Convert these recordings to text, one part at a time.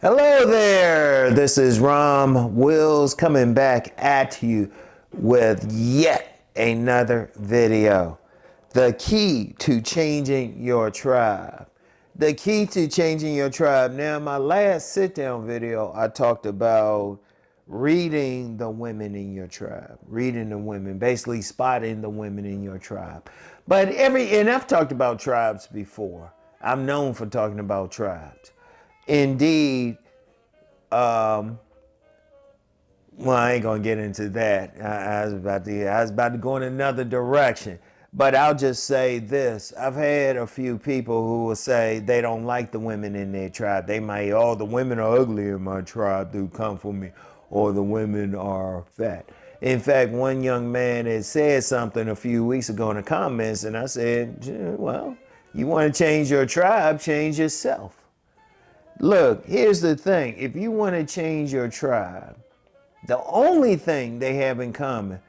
Hello there, this is RomWills coming back at you with yet another video. The key to changing your tribe. The key to changing your tribe. Now, my last sit down video, I talked about reading the women in your tribe, reading the women, basically spotting the women in your tribe. And I've talked about tribes before. I'm known for talking about tribes. Indeed, well, I ain't gonna get into that. I was about to go in another direction. But I'll just say this. I've had a few people who will say they don't like the women in their tribe. They might, oh, the women are ugly in my tribe, do come for me, or the women are fat. In fact, one young man had said something a few weeks ago in the comments, and I said, well, you want to change your tribe, change yourself. Look, here's the thing. If you want to change your tribe, the only thing they have in common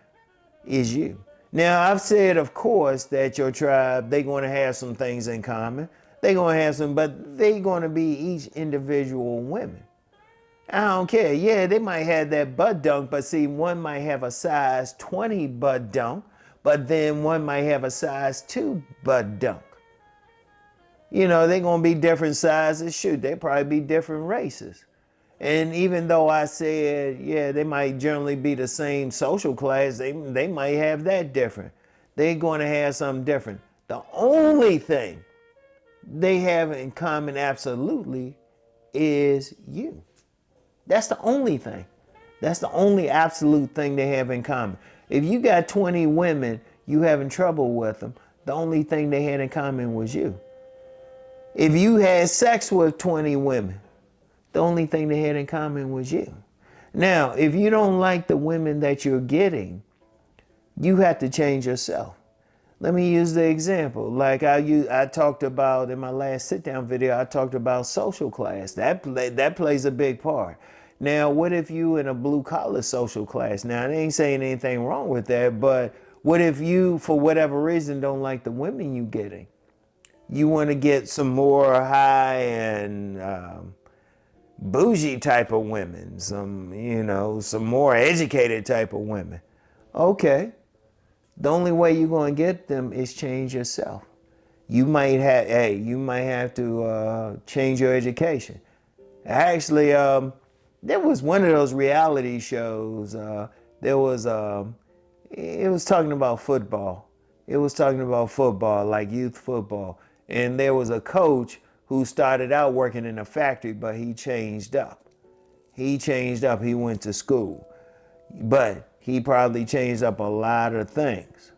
is you. Now, I've said, of course, that your tribe, they're going to have some things in common. They're going to have some, but they're going to be each individual women. I don't care. Yeah, they might have that butt dunk, but see, one might have a size 20 butt dunk, but then one might have a size 2 butt dunk. You know, they're going to be different sizes. Shoot, they probably be different races. And even though I said, yeah, they might generally be the same social class, they might have that different. They're going to have something different. The only thing they have in common absolutely is you. That's the only thing. That's the only absolute thing they have in common. If you got 20 women, you having trouble with them, the only thing they had in common was you. If you had sex with 20 women, the only thing they had in common was you. Now, if you don't like the women that you're getting, you have to change yourself. Let me use the example. Like I talked about in my last sit-down video, I talked about social class. That plays a big part. Now, what if you in a blue-collar social class? Now, I ain't saying anything wrong with that, but what if you, for whatever reason, don't like the women you getting? You want to get some more high and bougie type of women, some more educated type of women. Okay. The only way you're going to get them is change yourself. You might have to change your education. Actually, there was one of those reality shows. It was talking about football. It was talking about football, like youth football. And there was a coach who started out working in a factory, but he changed up. He changed up. He went to school. But he probably changed up a lot of things.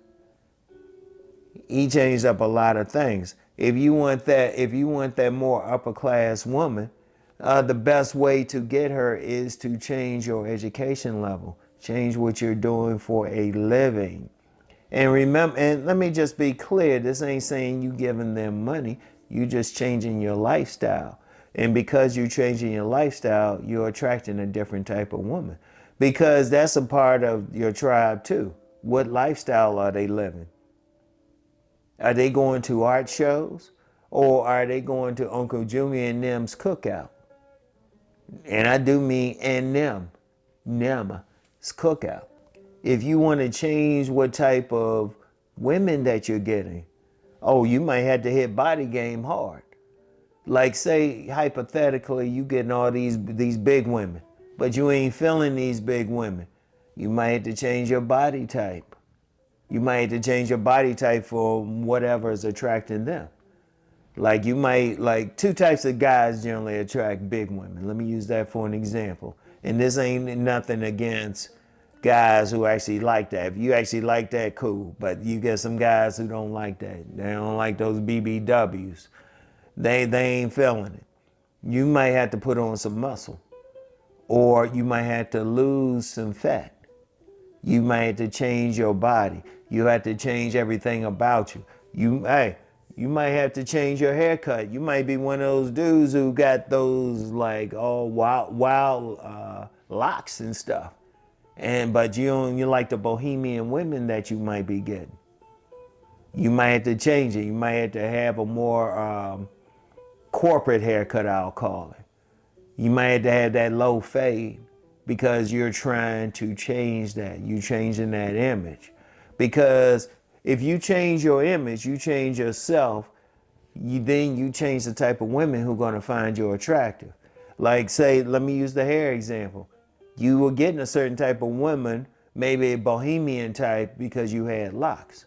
He changed up a lot of things. If you want that more upper class woman, the best way to get her is to change your education level. Change what you're doing for a living. And remember, and let me just be clear, this ain't saying you giving them money, you just changing your lifestyle. And because you're changing your lifestyle, you're attracting a different type of woman. Because that's a part of your tribe too. What lifestyle are they living? Are they going to art shows? Or are they going to Uncle Junior and them's cookout? And I do mean and them's cookout. If you want to change what type of women that you're getting, oh, you might have to hit body game hard. Like say, hypothetically, you getting all these big women, but you ain't feeling these big women. You might have to change your body type. You might have to change your body type for whatever is attracting them. Like two types of guys generally attract big women. Let me use that for an example. And this ain't nothing against guys who actually like that. If you actually like that, cool. But you get some guys who don't like that. They don't like those BBWs. They ain't feeling it. You might have to put on some muscle. Or you might have to lose some fat. You might have to change your body. You have to change everything about you. You might have to change your haircut. You might be one of those dudes who got those like all wild locks and stuff. But you like the bohemian women that you might be getting. You might have to change it. You might have to have a more corporate haircut, I'll call it. You might have to have that low fade because you're trying to change that. You're changing that image. Because if you change your image, you change yourself, then you change the type of women who are going to find you attractive. Like, say, let me use the hair example. You were getting a certain type of woman, maybe a bohemian type, because you had locks.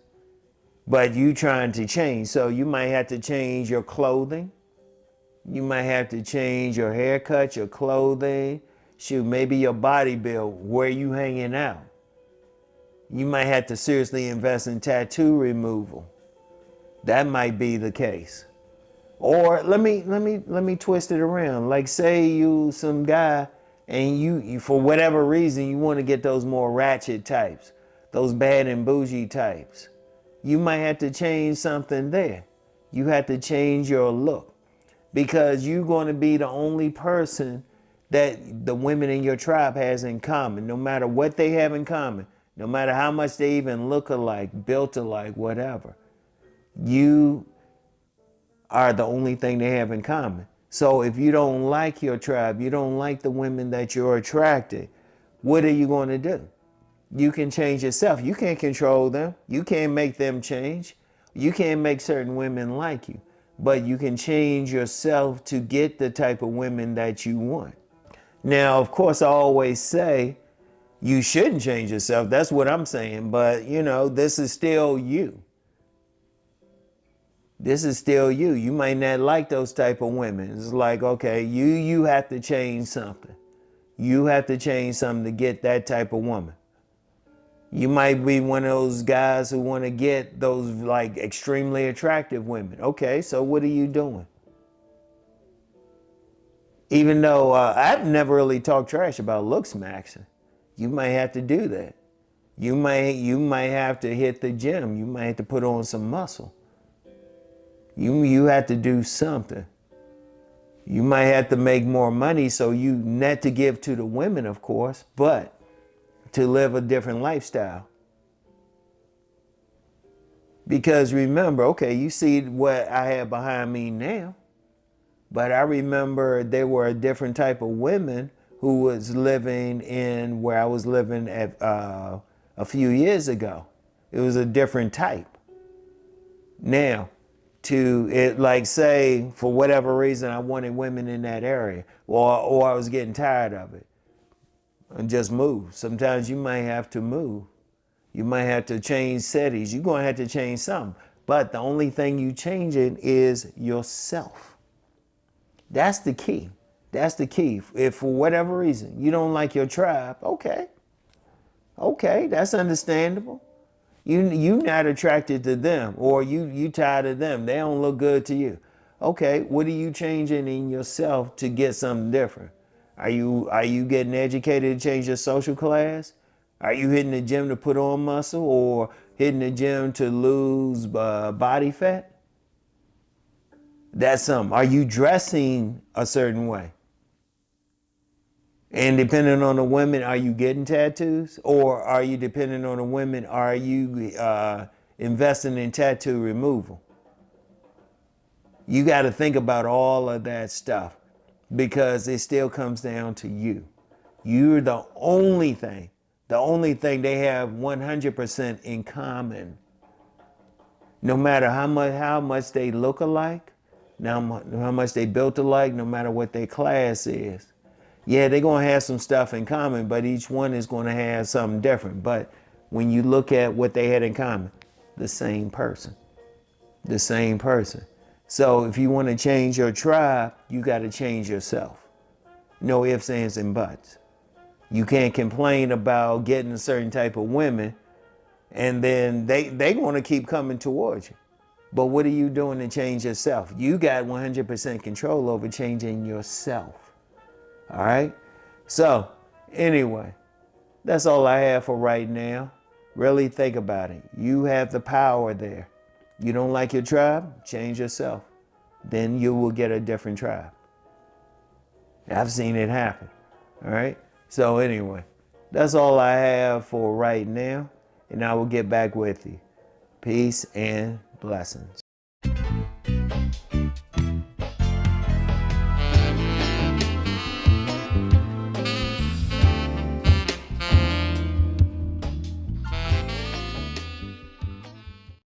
But you trying to change. So you might have to change your clothing. You might have to change your haircut, your clothing. Shoot, maybe your body build, where you hanging out. You might have to seriously invest in tattoo removal. That might be the case. Or let me twist it around. Like, say you some guy and you for whatever reason you want to get those more ratchet types, those bad and bougie types. You might have to change something there. You have to change your look because you're going to be the only person that the women in your tribe has in common. No matter what they have in common, no matter how much they even look alike, built alike, whatever, you are the only thing they have in common. So if you don't like your tribe, you don't like the women that you're attracted, what are you going to do? You can change yourself. You can't control them. You can't make them change. You can't make certain women like you, but you can change yourself to get the type of women that you want. Now, of course, I always say you shouldn't change yourself. That's what I'm saying. But, this is still you. This is still you. You might not like those type of women. It's like, okay, you have to change something. You have to change something to get that type of woman. You might be one of those guys who want to get those like extremely attractive women. Okay, so what are you doing? Even though I've never really talked trash about looks maxing, you might have to do that. You might have to hit the gym. You might have to put on some muscle. You have to do something. You might have to make more money, so you not to give to the women, of course, but to live a different lifestyle. Because remember, okay, you see what I have behind me now, but I remember there were a different type of women who was living in where I was living at a few years ago. It was a different type. Now, to it, like, say, for whatever reason, I wanted women in that area, or I was getting tired of it, and just move. Sometimes you might have to move. You might have to change cities. You're going to have to change something. But the only thing you changing is yourself. That's the key. That's the key. If for whatever reason you don't like your tribe, okay, that's understandable. You not attracted to them, or you tired of them. They don't look good to you. Okay, what are you changing in yourself to get something different? Are you getting educated to change your social class? Are you hitting the gym to put on muscle, or hitting the gym to lose body fat? That's something. Are you dressing a certain way? And depending on the women, are you getting tattoos? Or are you depending on the women, are you investing in tattoo removal? You got to think about all of that stuff because it still comes down to you. You're the only thing they have 100% in common. No matter how much they look alike, how much they built alike, no matter what their class is. Yeah, they're going to have some stuff in common, but each one is going to have something different. But when you look at what they had in common, the same person. The same person. So if you want to change your tribe, you got to change yourself. No ifs, ands, and buts. You can't complain about getting a certain type of women, and then they want to keep coming towards you. But what are you doing to change yourself? You got 100% control over changing yourself. All right? So, anyway, that's all I have for right now. Really think about it. You have the power there. You don't like your tribe? Change yourself. Then you will get a different tribe. I've seen it happen. All right? So, anyway, that's all I have for right now. And I will get back with you. Peace and blessings.